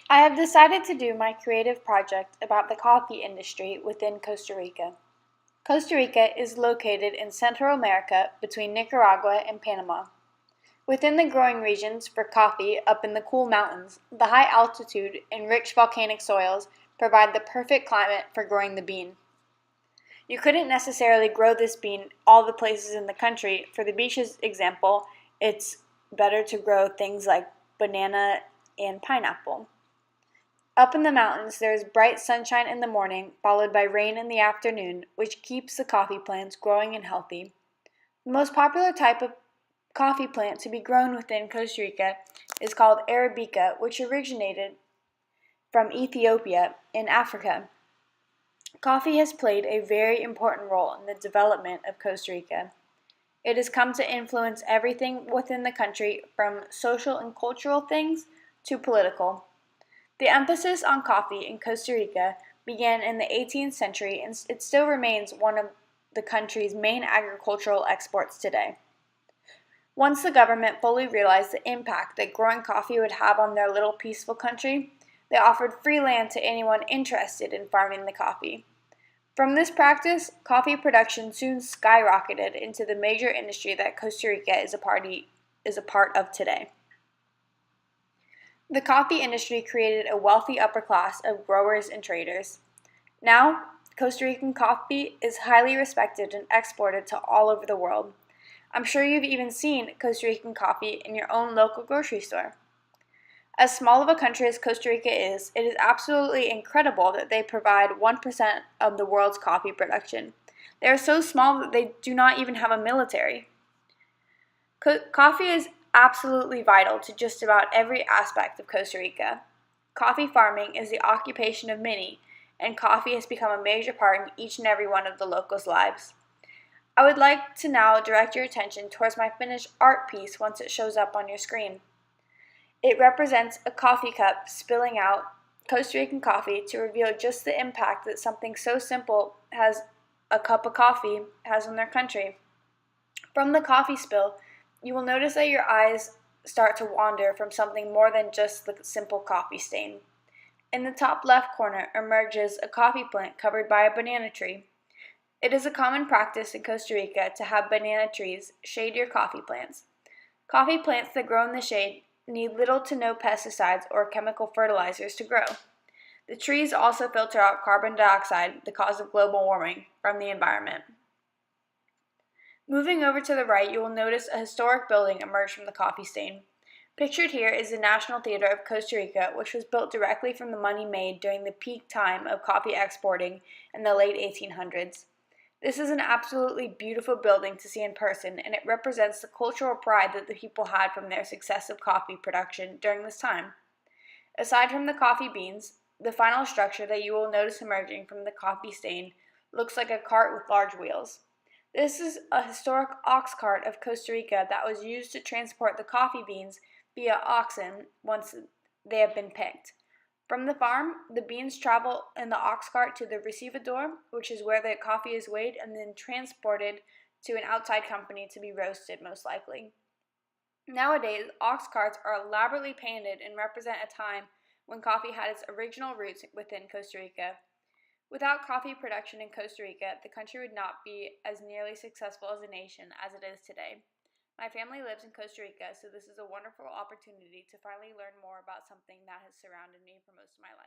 I have decided to do my creative project about the coffee industry within Costa Rica. Costa Rica is located in Central America between Nicaragua and Panama. Within the growing regions for coffee up in the cool mountains, the high altitude and rich volcanic soils provide the perfect climate for growing the bean. You couldn't necessarily grow this bean all the places in the country. For the beach's example, it's better to grow things like banana and pineapple. Up in the mountains, there is bright sunshine in the morning, followed by rain in the afternoon, which keeps the coffee plants growing and healthy. The most popular type of coffee plant to be grown within Costa Rica is called Arabica, which originated from Ethiopia in Africa. Coffee has played a very important role in the development of Costa Rica. It has come to influence everything within the country, from social and cultural things to political. The emphasis on coffee in Costa Rica began in the 18th century, and it still remains one of the country's main agricultural exports today. Once the government fully realized the impact that growing coffee would have on their little peaceful country, they offered free land to anyone interested in farming the coffee. From this practice, coffee production soon skyrocketed into the major industry that Costa Rica is a part of today. The coffee industry created a wealthy upper class of growers and traders. Now, Costa Rican coffee is highly respected and exported to all over the world. I'm sure you've even seen Costa Rican coffee in your own local grocery store. As small of a country as Costa Rica is, it is absolutely incredible that they provide 1% of the world's coffee production. They are so small that they do not even have a military. Coffee is absolutely vital to just about every aspect of Costa Rica. Coffee farming is the occupation of many, and coffee has become a major part in each and every one of the locals' lives. I would like to now direct your attention towards my finished art piece once it shows up on your screen. It represents a coffee cup spilling out Costa Rican coffee to reveal just the impact that something so simple as a cup of coffee has on their country. From the coffee spill, you will notice that your eyes start to wander from something more than just the simple coffee stain. In the top left corner emerges a coffee plant covered by a banana tree. It is a common practice in Costa Rica to have banana trees shade your coffee plants. Coffee plants that grow in the shade need little to no pesticides or chemical fertilizers to grow. The trees also filter out carbon dioxide, the cause of global warming, from the environment. Moving over to the right, you will notice a historic building emerge from the coffee stain. Pictured here is the National Theater of Costa Rica, which was built directly from the money made during the peak time of coffee exporting in the late 1800s. This is an absolutely beautiful building to see in person, and it represents the cultural pride that the people had from their successive coffee production during this time. Aside from the coffee beans, the final structure that you will notice emerging from the coffee stain looks like a cart with large wheels. This is a historic ox cart of Costa Rica that was used to transport the coffee beans via oxen once they have been picked. From the farm, the beans travel in the ox cart to the recibidor, which is where the coffee is weighed and then transported to an outside company to be roasted, most likely. Nowadays, ox carts are elaborately painted and represent a time when coffee had its original roots within Costa Rica. Without coffee production in Costa Rica, the country would not be as nearly successful as a nation as it is today. My family lives in Costa Rica, so this is a wonderful opportunity to finally learn more about something that has surrounded me for most of my life.